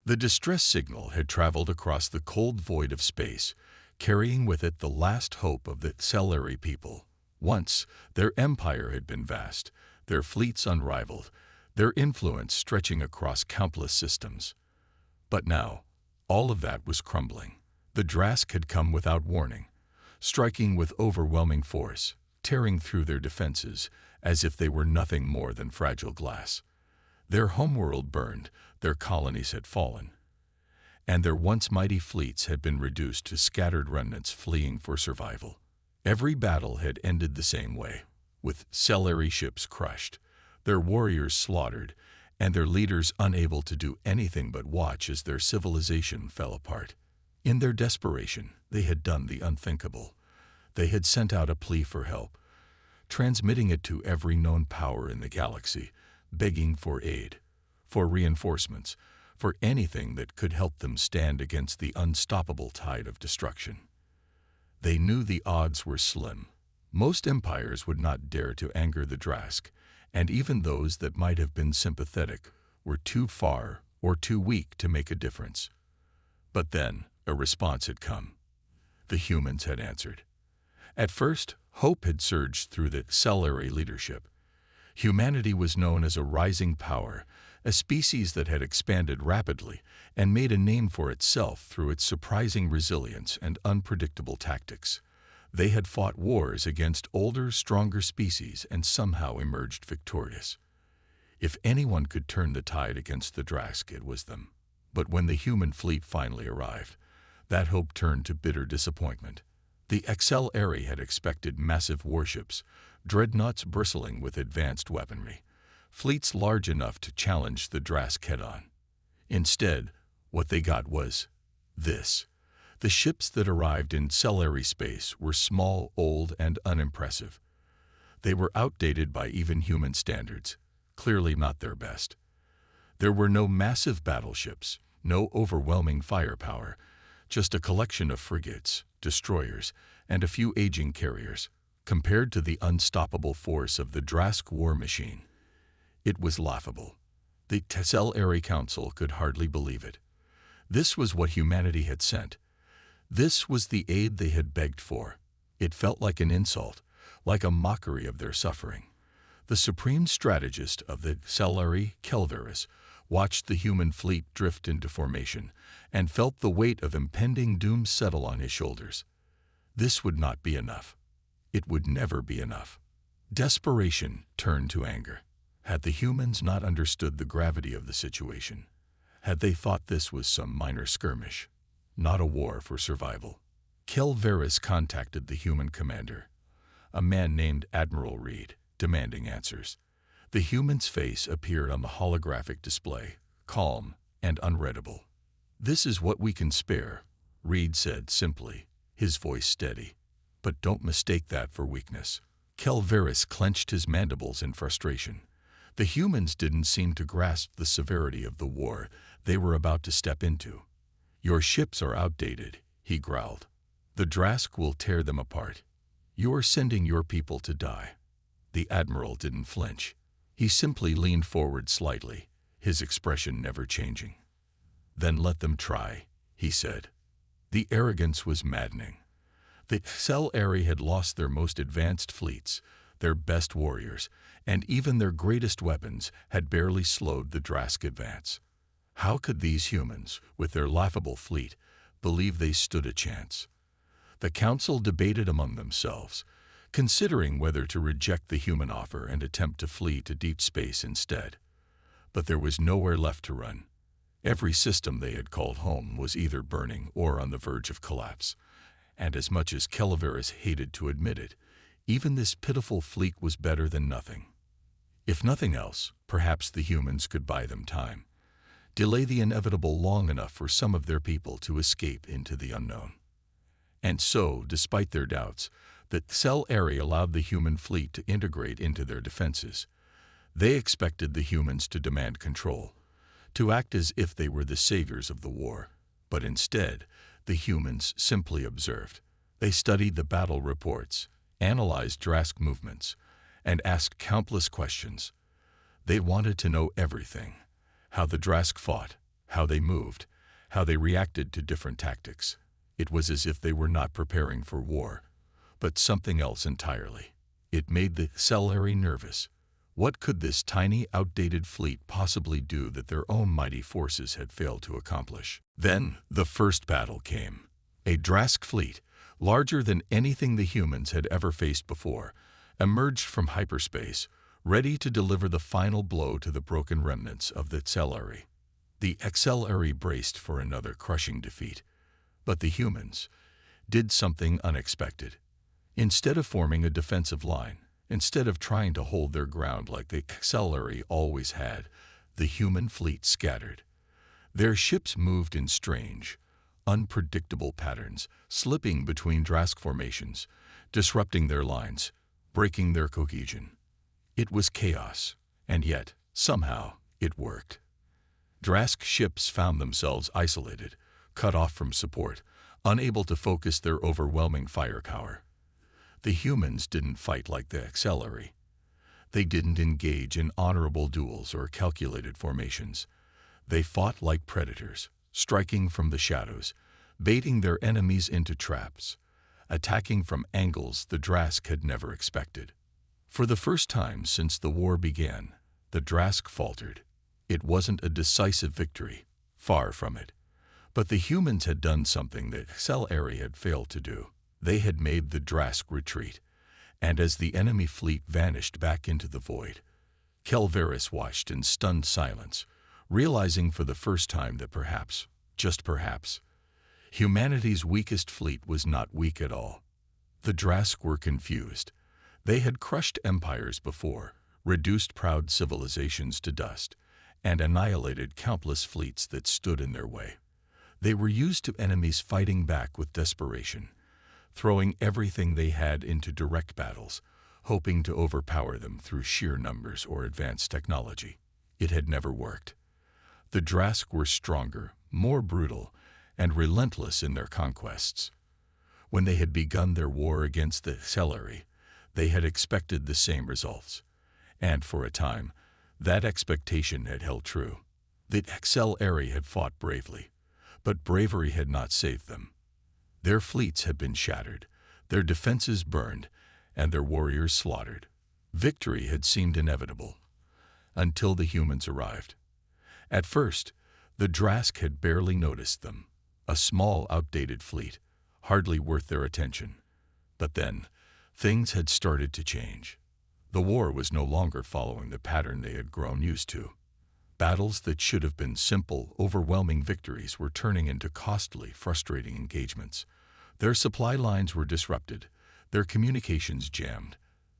The distress signal had traveled across the cold void of space, carrying with it the last hope of the Celery people. Once, their empire had been vast, their fleets unrivaled, their influence stretching across countless systems. But now, all of that was crumbling. The Drask had come without warning, striking with overwhelming force, tearing through their defenses as if they were nothing more than fragile glass. Their homeworld burned, their colonies had fallen, and their once mighty fleets had been reduced to scattered remnants fleeing for survival. Every battle had ended the same way, with Celery ships crushed, their warriors slaughtered, and their leaders unable to do anything but watch as their civilization fell apart. In their desperation, they had done the unthinkable. They had sent out a plea for help, transmitting it to every known power in the galaxy, begging for aid, for reinforcements, for anything that could help them stand against the unstoppable tide of destruction. They knew the odds were slim. Most empires would not dare to anger the Drask, and even those that might have been sympathetic were too far or too weak to make a difference. But then a response had come. The humans had answered. At first, hope had surged through the Celery leadership. Humanity was known as a rising power, a species that had expanded rapidly and made a name for itself through its surprising resilience and unpredictable tactics. They had fought wars against older, stronger species and somehow emerged victorious. If anyone could turn the tide against the Drask, it was them. But when the human fleet finally arrived, that hope turned to bitter disappointment. The Celery had expected massive warships, dreadnoughts bristling with advanced weaponry, fleets large enough to challenge the Drask head-on. Instead, what they got was this. The ships that arrived in Celery space were small, old, and unimpressive. They were outdated by even human standards, clearly not their best. There were no massive battleships, no overwhelming firepower, just a collection of frigates, destroyers, and a few aging carriers. Compared to the unstoppable force of the Drask war machine, it was laughable. The Celery Council could hardly believe it. This was what humanity had sent. This was the aid they had begged for. It felt like an insult, like a mockery of their suffering. The supreme strategist of the Celery, Kelverus, watched the human fleet drift into formation and felt the weight of impending doom settle on his shoulders. This would not be enough. It would never be enough. Desperation turned to anger. Had the humans not understood the gravity of the situation? Had they thought this was some minor skirmish, not a war for survival? Kelverus contacted the human commander, a man named Admiral Reed, demanding answers. The human's face appeared on the holographic display, calm and unreadable. "This is what we can spare," Reed said simply, his voice steady. "But don't mistake that for weakness." Kelverus clenched his mandibles in frustration. The humans didn't seem to grasp the severity of the war they were about to step into. "Your ships are outdated," he growled. "The Drask will tear them apart. You're sending your people to die." The Admiral didn't flinch. He simply leaned forward slightly, his expression never changing. "Then let them try," he said. The arrogance was maddening. The Celery had lost their most advanced fleets, their best warriors, and even their greatest weapons had barely slowed the Drask advance. How could these humans, with their laughable fleet, believe they stood a chance? The council debated among themselves, considering whether to reject the human offer and attempt to flee to deep space instead. But there was nowhere left to run. Every system they had called home was either burning or on the verge of collapse. And as much as Kelverus hated to admit it, even this pitiful fleet was better than nothing. If nothing else, perhaps the humans could buy them time, delay the inevitable long enough for some of their people to escape into the unknown. And so, despite their doubts, the Celery allowed the human fleet to integrate into their defenses. They expected the humans to demand control, to act as if they were the saviors of the war. But instead, the humans simply observed. They studied the battle reports, analyzed Drask movements, and asked countless questions. They wanted to know everything: how the Drask fought, how they moved, how they reacted to different tactics. It was as if they were not preparing for war, but something else entirely. It made the Celery nervous. What could this tiny, outdated fleet possibly do that their own mighty forces had failed to accomplish? Then the first battle came. A Drask fleet, larger than anything the humans had ever faced before, emerged from hyperspace, ready to deliver the final blow to the broken remnants of the Celery. The Celery braced for another crushing defeat, but the humans did something unexpected. Instead of forming a defensive line, instead of trying to hold their ground like the Celery always had, the human fleet scattered. Their ships moved in strange, unpredictable patterns, slipping between Drask formations, disrupting their lines, breaking their cohesion. It was chaos, and yet, somehow, it worked. Drask ships found themselves isolated, cut off from support, unable to focus their overwhelming firepower. The humans didn't fight like the Celery. They didn't engage in honorable duels or calculated formations. They fought like predators, striking from the shadows, baiting their enemies into traps, attacking from angles the Drask had never expected. For the first time since the war began, the Drask faltered. It wasn't a decisive victory, far from it. But the humans had done something that Celery had failed to do. They had made the Drask retreat, and as the enemy fleet vanished back into the void, Kelveris watched in stunned silence, realizing for the first time that perhaps, just perhaps, humanity's weakest fleet was not weak at all. The Drask were confused. They had crushed empires before, reduced proud civilizations to dust, and annihilated countless fleets that stood in their way. They were used to enemies fighting back with desperation, throwing everything they had into direct battles, hoping to overpower them through sheer numbers or advanced technology. It had never worked. The Drask were stronger, more brutal, and relentless in their conquests. When they had begun their war against the Celery, they had expected the same results, and for a time, that expectation had held true. The Celery had fought bravely, but bravery had not saved them. Their fleets had been shattered, their defenses burned, and their warriors slaughtered. Victory had seemed inevitable, until the humans arrived. At first, the Drask had barely noticed them, a small, outdated fleet, hardly worth their attention. But then, things had started to change. The war was no longer following the pattern they had grown used to. Battles that should have been simple, overwhelming victories were turning into costly, frustrating engagements. Their supply lines were disrupted, their communications jammed,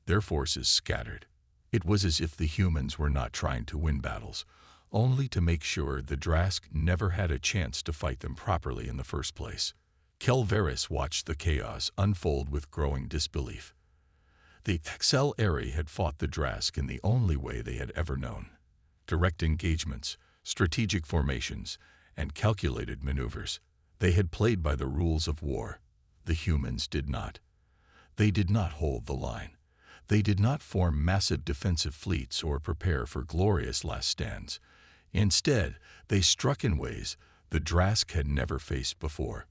their forces scattered. It was as if the humans were not trying to win battles, only to make sure the Drask never had a chance to fight them properly in the first place. Kelveris watched the chaos unfold with growing disbelief. The Celery had fought the Drask in the only way they had ever known: direct engagements, strategic formations, and calculated maneuvers. They had played by the rules of war. The humans did not. They did not hold the line. They did not form massive defensive fleets or prepare for glorious last stands. Instead, they struck in ways the Drask had never faced before.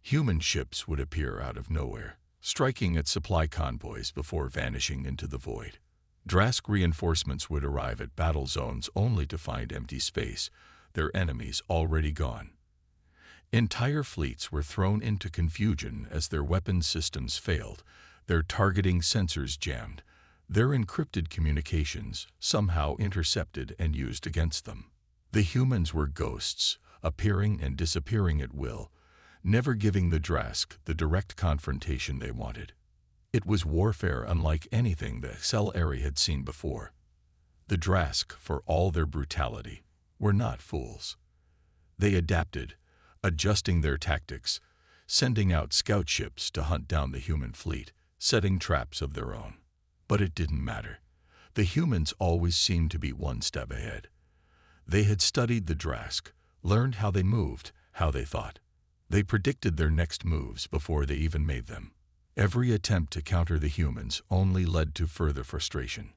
Human ships would appear out of nowhere, striking at supply convoys before vanishing into the void. Drask reinforcements would arrive at battle zones only to find empty space, their enemies already gone. Entire fleets were thrown into confusion as their weapon systems failed, their targeting sensors jammed, their encrypted communications somehow intercepted and used against them. The humans were ghosts, appearing and disappearing at will, never giving the Drask the direct confrontation they wanted. It was warfare unlike anything the Celery had seen before. The Drask, for all their brutality, were not fools. They adapted, adjusting their tactics, sending out scout ships to hunt down the human fleet, setting traps of their own. But it didn't matter. The humans always seemed to be one step ahead. They had studied the Drask, learned how they moved, how they thought. They predicted their next moves before they even made them. Every attempt to counter the humans only led to further frustration.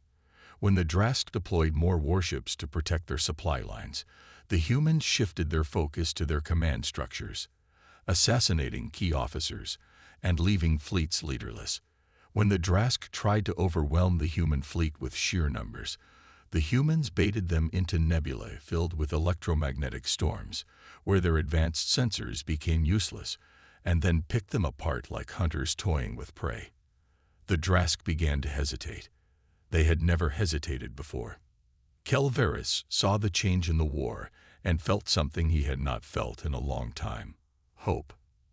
When the Drask deployed more warships to protect their supply lines, The humans shifted their focus to their command structures, assassinating key officers and leaving fleets leaderless. When the Drask tried to overwhelm the human fleet with sheer numbers, the humans baited them into nebulae filled with electromagnetic storms, where their advanced sensors became useless, and then picked them apart like hunters toying with prey. The Drask began to hesitate. They had never hesitated before. Kelveris saw the change in the war and felt something he had not felt in a long time: hope.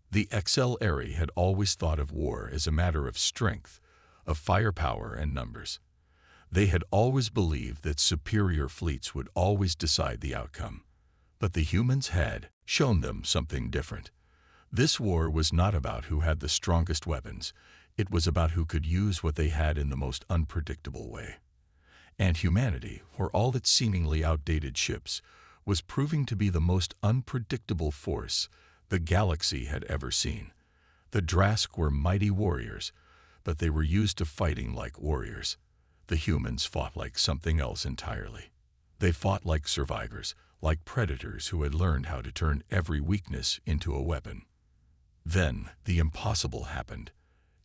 The XLR had always thought of war as a matter of strength, of firepower and numbers. They had always believed that superior fleets would always decide the outcome. But the humans had shown them something different. This war was not about who had the strongest weapons. It was about who could use what they had in the most unpredictable way. And humanity, for all its seemingly outdated ships, was proving to be the most unpredictable force the galaxy had ever seen. The Drask were mighty warriors, but they were used to fighting like warriors. The humans fought like something else entirely. They fought like survivors, like predators who had learned how to turn every weakness into a weapon. Then the impossible happened.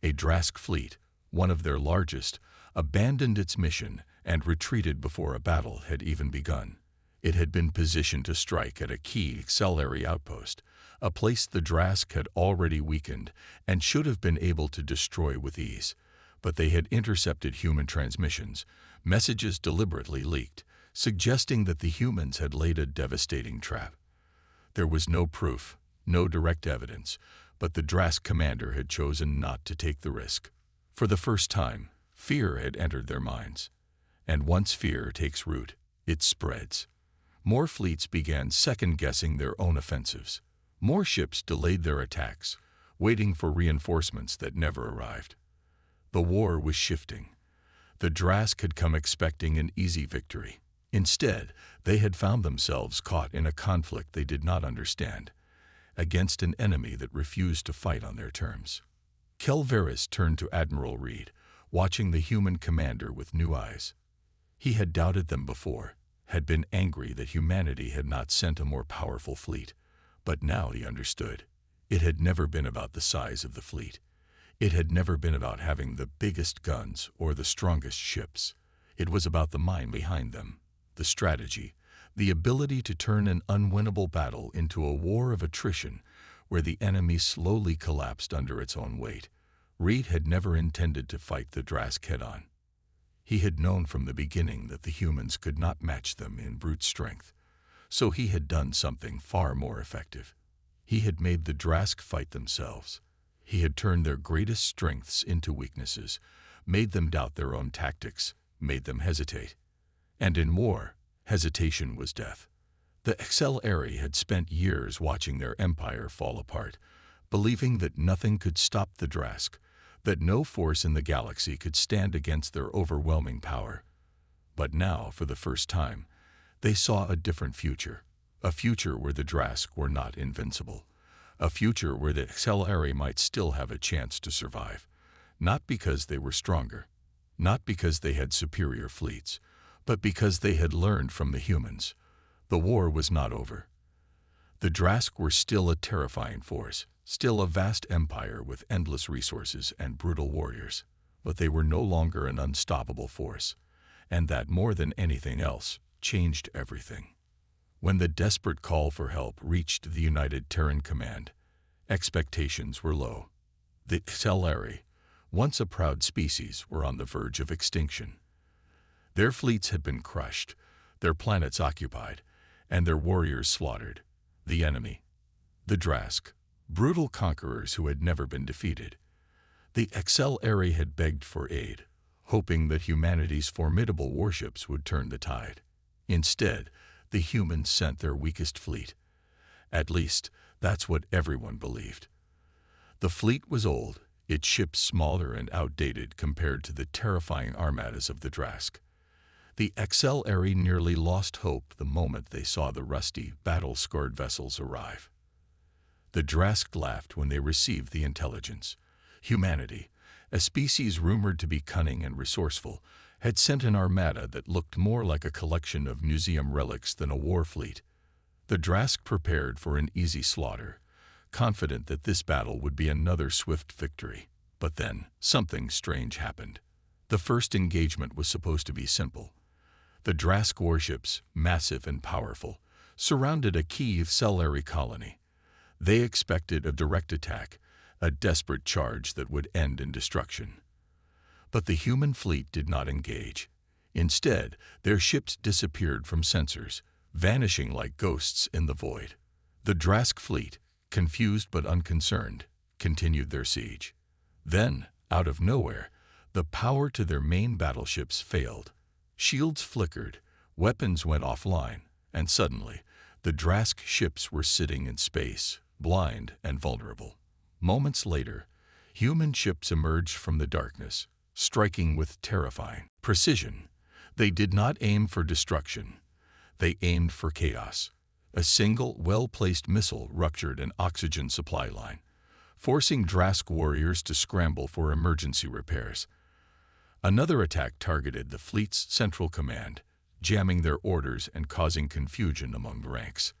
A Drask fleet, one of their largest, abandoned its mission and retreated before a battle had even begun. It had been positioned to strike at a key XLR outpost, a place the Drask had already weakened and should have been able to destroy with ease. But they had intercepted human transmissions, messages deliberately leaked, suggesting that the humans had laid a devastating trap. There was no proof, no direct evidence, but the Drask commander had chosen not to take the risk. For the first time, fear had entered their minds. And once fear takes root, it spreads. More fleets began second-guessing their own offensives. More ships delayed their attacks, waiting for reinforcements that never arrived. The war was shifting. The Drask had come expecting an easy victory. Instead, they had found themselves caught in a conflict they did not understand, against an enemy that refused to fight on their terms. Kelveris turned to Admiral Reed, watching the human commander with new eyes. He had doubted them before, had been angry that humanity had not sent a more powerful fleet. But now he understood. It had never been about the size of the fleet. It had never been about having the biggest guns or the strongest ships. It was about the mind behind them, the strategy, the ability to turn an unwinnable battle into a war of attrition where the enemy slowly collapsed under its own weight. Reed had never intended to fight the Drask head-on. He had known from the beginning that the humans could not match them in brute strength. So he had done something far more effective. He had made the Drask fight themselves. He had turned their greatest strengths into weaknesses, made them doubt their own tactics, made them hesitate. And in war, hesitation was death. The XLR had spent years watching their empire fall apart, believing that nothing could stop the Drask, that no force in the galaxy could stand against their overwhelming power. But now, for the first time, they saw a different future, a future where the Drask were not invincible, a future where the XLR might still have a chance to survive, not because they were stronger, not because they had superior fleets, but because they had learned from the humans. The war was not over. The Drask were still a terrifying force, still a vast empire with endless resources and brutal warriors, but they were no longer an unstoppable force, and that, more than anything else, changed everything. When the desperate call for help reached the United Terran Command, expectations were low. The XLR, once a proud species, were on the verge of extinction. Their fleets had been crushed, their planets occupied, and their warriors slaughtered. The enemy, the Drask, brutal conquerors who had never been defeated. The XLR had begged for aid, hoping that humanity's formidable warships would turn the tide. Instead, the humans sent their weakest fleet. At least, that's what everyone believed. The fleet was old, its ships smaller and outdated compared to the terrifying armadas of the Drask. The XLR nearly lost hope the moment they saw the rusty, battle-scarred vessels arrive. The Drask laughed when they received the intelligence. Humanity, a species rumored to be cunning and resourceful, had sent an armada that looked more like a collection of museum relics than a war fleet. The Drask prepared for an easy slaughter, confident that this battle would be another swift victory. But then, something strange happened. The first engagement was supposed to be simple. The Drask warships, massive and powerful, surrounded a key Cellary colony. They expected a direct attack, a desperate charge that would end in destruction. But the human fleet did not engage. Instead, their ships disappeared from sensors, vanishing like ghosts in the void. The Drask fleet, confused but unconcerned, continued their siege. Then, out of nowhere, the power to their main battleships failed. Shields flickered, weapons went offline, and suddenly, the Drask ships were sitting in space, blind and vulnerable. Moments later, human ships emerged from the darkness, striking with terrifying precision. They did not aim for destruction. They aimed for chaos. A single, well-placed missile ruptured an oxygen supply line, forcing Drask warriors to scramble for emergency repairs. Another attack targeted the fleet's central command, jamming their orders and causing confusion among the ranks.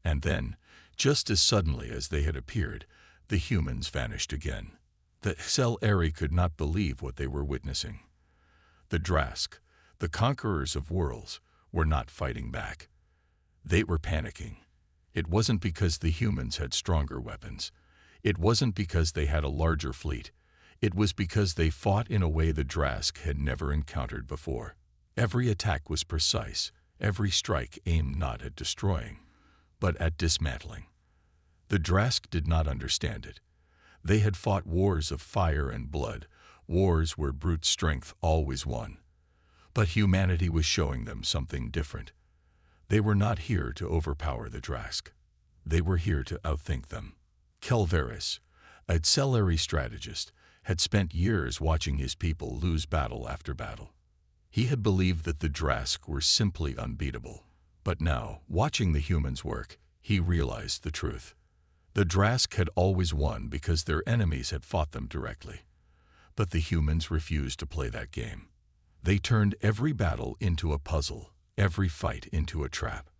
And then, just as suddenly as they had appeared, the humans vanished again. The Cellary could not believe what they were witnessing. The Drask, the conquerors of worlds, were not fighting back. They were panicking. It wasn't because the humans had stronger weapons. It wasn't because they had a larger fleet. It was because they fought in a way the Drask had never encountered before. Every attack was precise, every strike aimed not at destroying, but at dismantling. The Drask did not understand it. They had fought wars of fire and blood, wars where brute strength always won. But humanity was showing them something different. They were not here to overpower the Drask. They were here to outthink them. Kelveris, a Cellary strategist, had spent years watching his people lose battle after battle. He had believed that the Drask were simply unbeatable. But now, watching the humans work, he realized the truth. The Drask had always won because their enemies had fought them directly. But the humans refused to play that game. They turned every battle into a puzzle, every fight into a trap.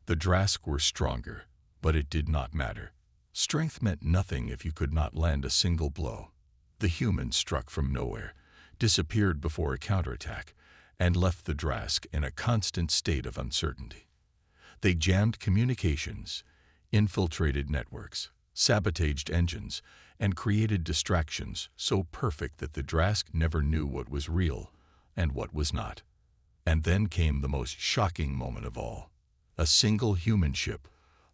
The Drask were stronger, but it did not matter. Strength meant nothing if you could not land a single blow. The humans struck from nowhere, disappeared before a counterattack, and left the Drask in a constant state of uncertainty. They jammed communications, infiltrated networks, sabotaged engines, and created distractions so perfect that the Drask never knew what was real and what was not. And then came the most shocking moment of all. A single human ship,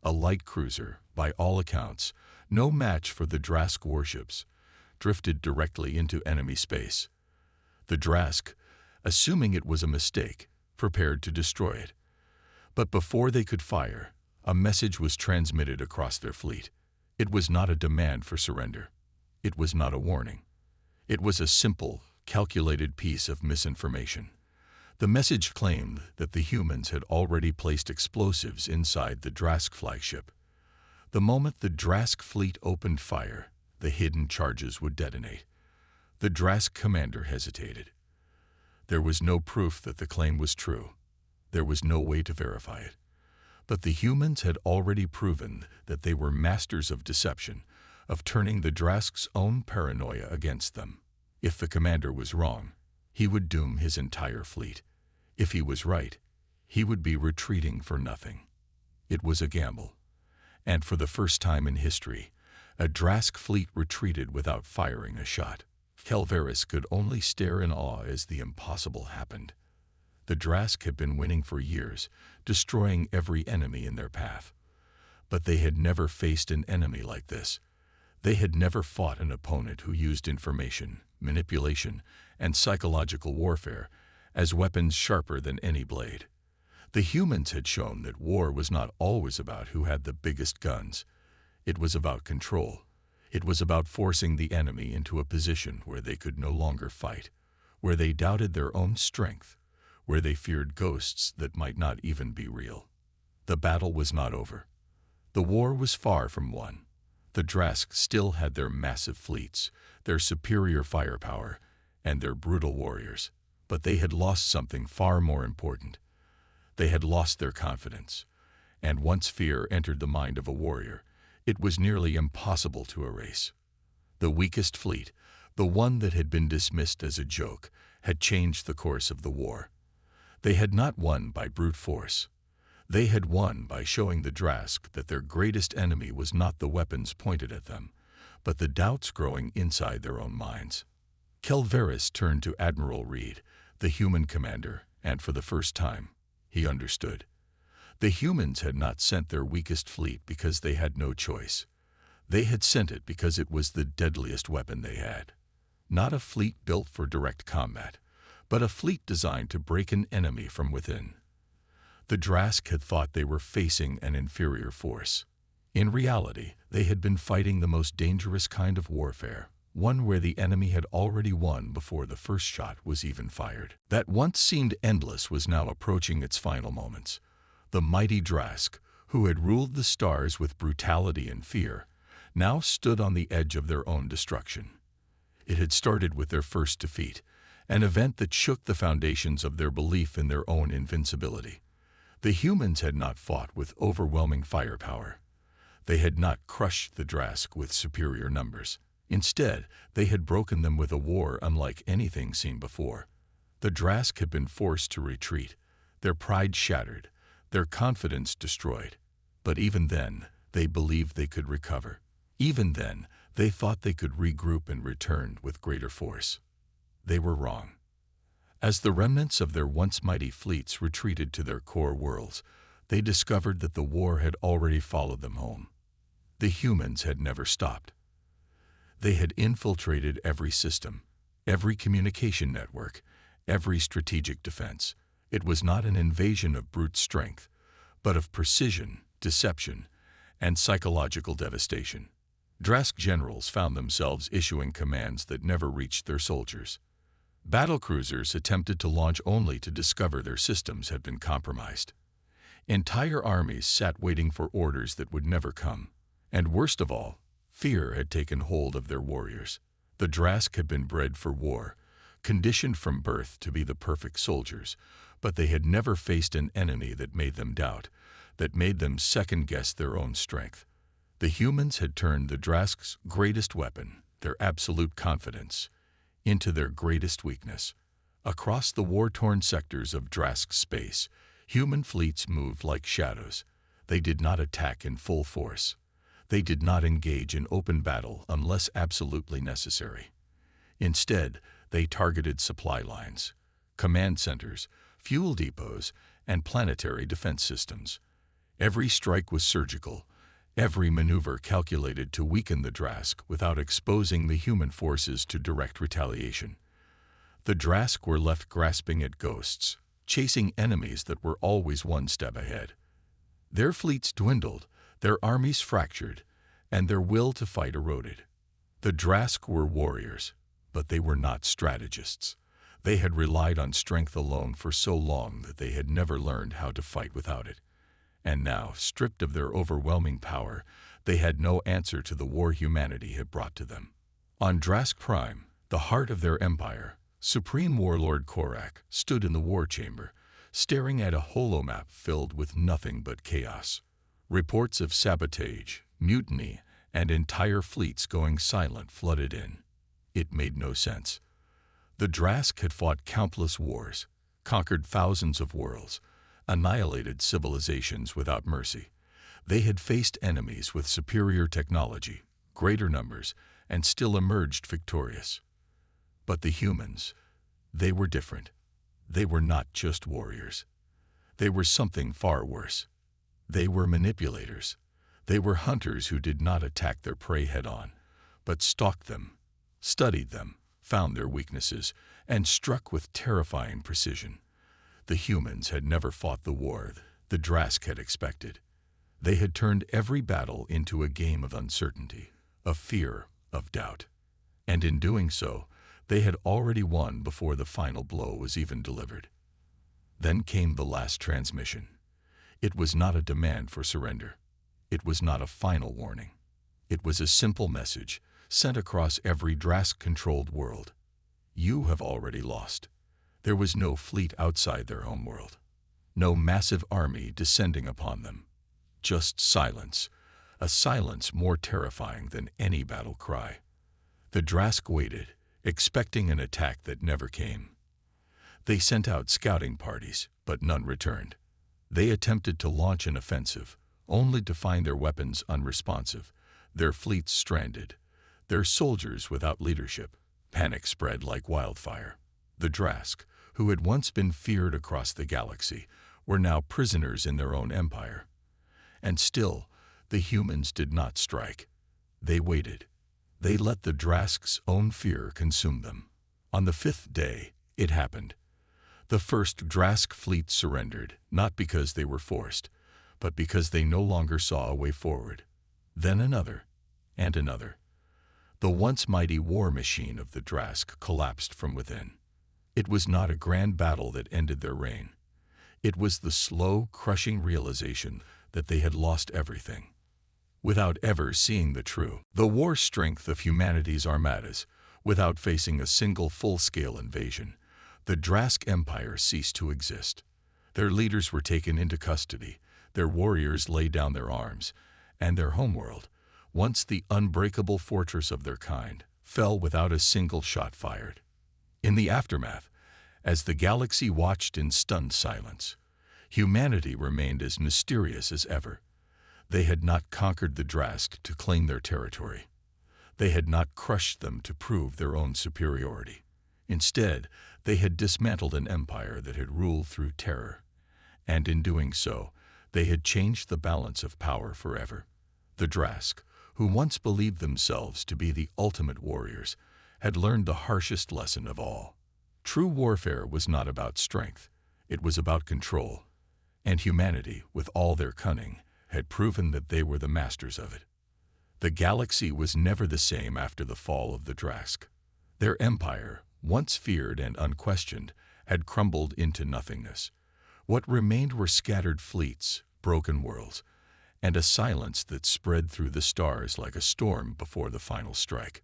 a light cruiser, by all accounts, no match for the Drask warships, drifted directly into enemy space. The Drask, assuming it was a mistake, prepared to destroy it. But before they could fire, a message was transmitted across their fleet. It was not a demand for surrender. It was not a warning. It was a simple, calculated piece of misinformation. The message claimed that the humans had already placed explosives inside the Drask flagship. The moment the Drask fleet opened fire, the hidden charges would detonate. The Drask commander hesitated. There was no proof that the claim was true. There was no way to verify it. But the humans had already proven that they were masters of deception, of turning the Drask's own paranoia against them. If the commander was wrong, he would doom his entire fleet. If he was right, he would be retreating for nothing. It was a gamble. And for the first time in history, a Drask fleet retreated without firing a shot. Kelveris could only stare in awe as the impossible happened. The Drask had been winning for years, destroying every enemy in their path. But they had never faced an enemy like this. They had never fought an opponent who used information, manipulation, and psychological warfare as weapons sharper than any blade. The humans had shown that war was not always about who had the biggest guns. It was about control. It was about forcing the enemy into a position where they could no longer fight, where they doubted their own strength, where they feared ghosts that might not even be real. The battle was not over. The war was far from won. The Drask still had their massive fleets, their superior firepower, and their brutal warriors. But they had lost something far more important. They had lost their confidence. And once fear entered the mind of a warrior, it was nearly impossible to erase. The weakest fleet, the one that had been dismissed as a joke, had changed the course of the war. They had not won by brute force. They had won by showing the Drask that their greatest enemy was not the weapons pointed at them, but the doubts growing inside their own minds. Kelveris turned to Admiral Reed, the human commander, and for the first time, he understood. The humans had not sent their weakest fleet because they had no choice. They had sent it because it was the deadliest weapon they had. Not a fleet built for direct combat, but a fleet designed to break an enemy from within. The Drask had thought they were facing an inferior force. In reality, they had been fighting the most dangerous kind of warfare, one where the enemy had already won before the first shot was even fired. That once seemed endless was now approaching its final moments. The mighty Drask, who had ruled the stars with brutality and fear, now stood on the edge of their own destruction. It had started with their first defeat, an event that shook the foundations of their belief in their own invincibility. The humans had not fought with overwhelming firepower. They had not crushed the Drask with superior numbers. Instead, they had broken them with a war unlike anything seen before. The Drask had been forced to retreat, their pride shattered, their confidence destroyed. But even then, they believed they could recover. Even then, they thought they could regroup and return with greater force. They were wrong. As the remnants of their once mighty fleets retreated to their core worlds, they discovered that the war had already followed them home. The humans had never stopped. They had infiltrated every system, every communication network, every strategic defense. It was not an invasion of brute strength, but of precision, deception, and psychological devastation. Drask generals found themselves issuing commands that never reached their soldiers. Battlecruisers attempted to launch only to discover their systems had been compromised. Entire armies sat waiting for orders that would never come. And worst of all, fear had taken hold of their warriors. The Drask had been bred for war, conditioned from birth to be the perfect soldiers, but they had never faced an enemy that made them doubt, that made them second-guess their own strength. The humans had turned the Drask's greatest weapon, their absolute confidence, into their greatest weakness. Across the war-torn sectors of Drask space, human fleets moved like shadows. They did not attack in full force. They did not engage in open battle unless absolutely necessary. Instead, they targeted supply lines, command centers, fuel depots, and planetary defense systems. Every strike was surgical, every maneuver calculated to weaken the Drask without exposing the human forces to direct retaliation. The Drask were left grasping at ghosts, chasing enemies that were always one step ahead. Their fleets dwindled, their armies fractured, and their will to fight eroded. The Drask were warriors, but they were not strategists. They had relied on strength alone for so long that they had never learned how to fight without it. And now, stripped of their overwhelming power, they had no answer to the war humanity had brought to them. On Drask Prime, the heart of their empire, Supreme Warlord Korak stood in the war chamber, staring at a holomap filled with nothing but chaos. Reports of sabotage, mutiny, and entire fleets going silent flooded in. It made no sense. The Drask had fought countless wars, conquered thousands of worlds, annihilated civilizations without mercy. They had faced enemies with superior technology, greater numbers, and still emerged victorious. But the humans, they were different. They were not just warriors. They were something far worse. They were manipulators. They were hunters who did not attack their prey head-on, but stalked them, studied them, found their weaknesses, and struck with terrifying precision. The humans had never fought the war the Drask had expected. They had turned every battle into a game of uncertainty, of fear, of doubt. And in doing so, they had already won before the final blow was even delivered. Then came the last transmission. It was not a demand for surrender. It was not a final warning. It was a simple message sent across every Drask-controlled world. You have already lost. There was no fleet outside their homeworld, no massive army descending upon them. Just silence, a silence more terrifying than any battle cry. The Drask waited, expecting an attack that never came. They sent out scouting parties, but none returned. They attempted to launch an offensive, only to find their weapons unresponsive, their fleets stranded, their soldiers without leadership. Panic spread like wildfire. The Drask, who had once been feared across the galaxy, were now prisoners in their own empire. And still, the humans did not strike. They waited. They let the Drask's own fear consume them. On the 5th day, it happened. The first Drask fleet surrendered, not because they were forced, but because they no longer saw a way forward. Then another, and another. The once mighty war machine of the Drask collapsed from within. It was not a grand battle that ended their reign. It was the slow, crushing realization that they had lost everything, without ever seeing the war strength of humanity's armadas. Without facing a single full-scale invasion, the Drask Empire ceased to exist. Their leaders were taken into custody, their warriors laid down their arms, and their homeworld, once the unbreakable fortress of their kind, fell without a single shot fired. In the aftermath, as the galaxy watched in stunned silence, humanity remained as mysterious as ever. They had not conquered the Drask to claim their territory. They had not crushed them to prove their own superiority. Instead, they had dismantled an empire that had ruled through terror. And in doing so, they had changed the balance of power forever. The Drask, who once believed themselves to be the ultimate warriors, had learned the harshest lesson of all. True warfare was not about strength. It was about control. And humanity, with all their cunning, had proven that they were the masters of it. The galaxy was never the same after the fall of the Drask. Their empire, once feared and unquestioned, had crumbled into nothingness. What remained were scattered fleets, broken worlds, and a silence that spread through the stars like a storm before the final strike.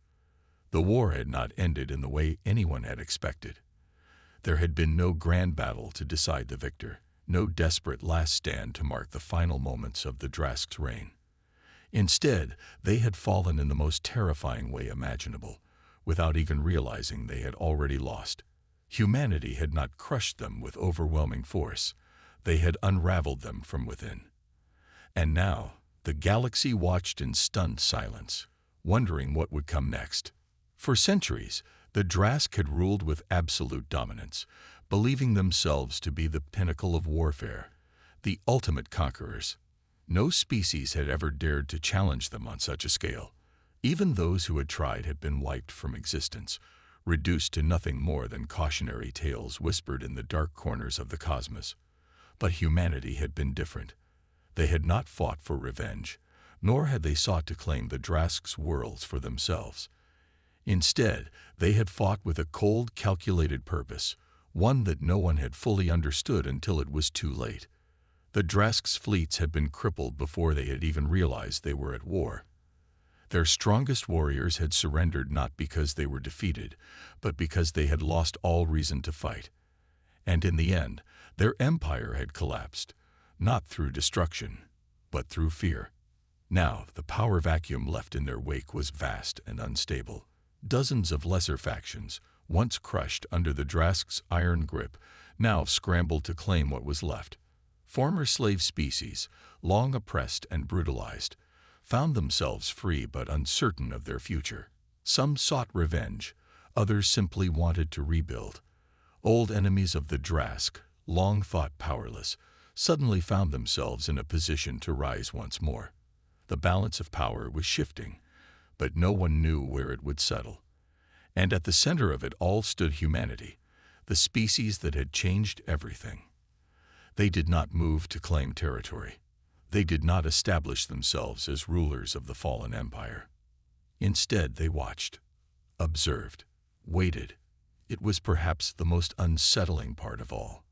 The war had not ended in the way anyone had expected. There had been no grand battle to decide the victor, no desperate last stand to mark the final moments of the Drask's reign. Instead, they had fallen in the most terrifying way imaginable, without even realizing they had already lost. Humanity had not crushed them with overwhelming force. They had unraveled them from within. And now, the galaxy watched in stunned silence, wondering what would come next. For centuries, the Drask had ruled with absolute dominance, believing themselves to be the pinnacle of warfare, the ultimate conquerors. No species had ever dared to challenge them on such a scale. Even those who had tried had been wiped from existence, reduced to nothing more than cautionary tales whispered in the dark corners of the cosmos. But humanity had been different. They had not fought for revenge, nor had they sought to claim the Drask's worlds for themselves. Instead, they had fought with a cold, calculated purpose, one that no one had fully understood until it was too late. The Drask's fleets had been crippled before they had even realized they were at war. Their strongest warriors had surrendered not because they were defeated, but because they had lost all reason to fight. And in the end, their empire had collapsed, not through destruction, but through fear. Now, the power vacuum left in their wake was vast and unstable. Dozens of lesser factions, once crushed under the Drask's iron grip, now scrambled to claim what was left. Former slave species, long oppressed and brutalized, found themselves free but uncertain of their future. Some sought revenge, others simply wanted to rebuild. Old enemies of the Drask, long thought powerless, suddenly found themselves in a position to rise once more. The balance of power was shifting, but no one knew where it would settle. And at the center of it all stood humanity, the species that had changed everything. They did not move to claim territory. They did not establish themselves as rulers of the fallen empire. Instead, they watched, observed, waited. It was perhaps the most unsettling part of all.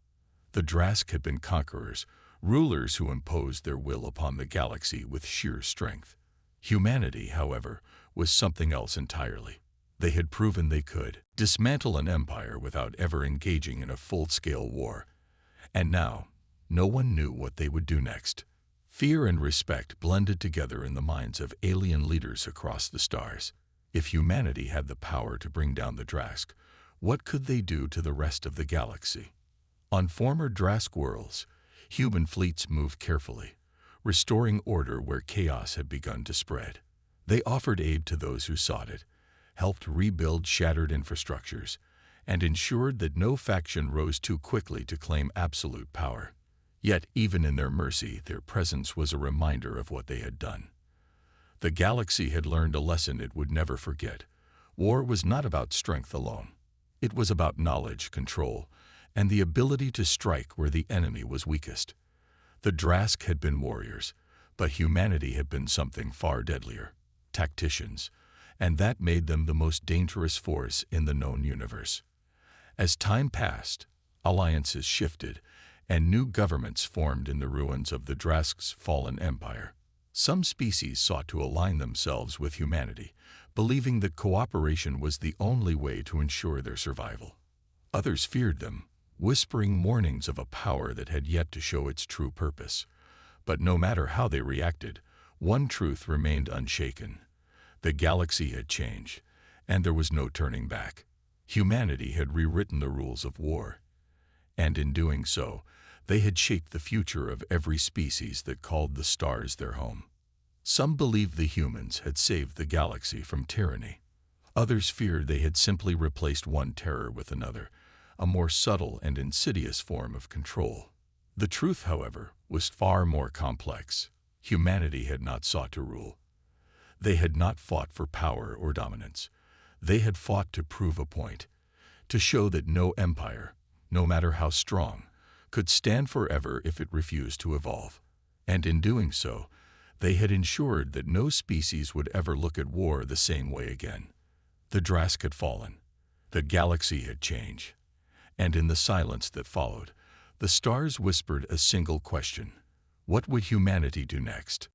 The Drask had been conquerors, rulers who imposed their will upon the galaxy with sheer strength. Humanity, however, was something else entirely. They had proven they could dismantle an empire without ever engaging in a full-scale war. And now, no one knew what they would do next. Fear and respect blended together in the minds of alien leaders across the stars. If humanity had the power to bring down the Drask, what could they do to the rest of the galaxy? On former Drask worlds, human fleets moved carefully, restoring order where chaos had begun to spread. They offered aid to those who sought it, helped rebuild shattered infrastructures, and ensured that no faction rose too quickly to claim absolute power. Yet, even in their mercy, their presence was a reminder of what they had done. The galaxy had learned a lesson it would never forget. War was not about strength alone. It was about knowledge, control, and the ability to strike where the enemy was weakest. The Drask had been warriors, but humanity had been something far deadlier, tacticians, and that made them the most dangerous force in the known universe. As time passed, alliances shifted, and new governments formed in the ruins of the Drask's fallen empire. Some species sought to align themselves with humanity, believing that cooperation was the only way to ensure their survival. Others feared them, whispering warnings of a power that had yet to show its true purpose. But no matter how they reacted, one truth remained unshaken. The galaxy had changed, and there was no turning back. Humanity had rewritten the rules of war, and in doing so, they had shaped the future of every species that called the stars their home. Some believed the humans had saved the galaxy from tyranny. Others feared they had simply replaced one terror with another, a more subtle and insidious form of control. The truth, however, was far more complex. Humanity had not sought to rule. They had not fought for power or dominance. They had fought to prove a point, to show that no empire, no matter how strong, could stand forever if it refused to evolve. And in doing so, they had ensured that no species would ever look at war the same way again. The Drask had fallen. The galaxy had changed. And in the silence that followed, the stars whispered a single question: what would humanity do next?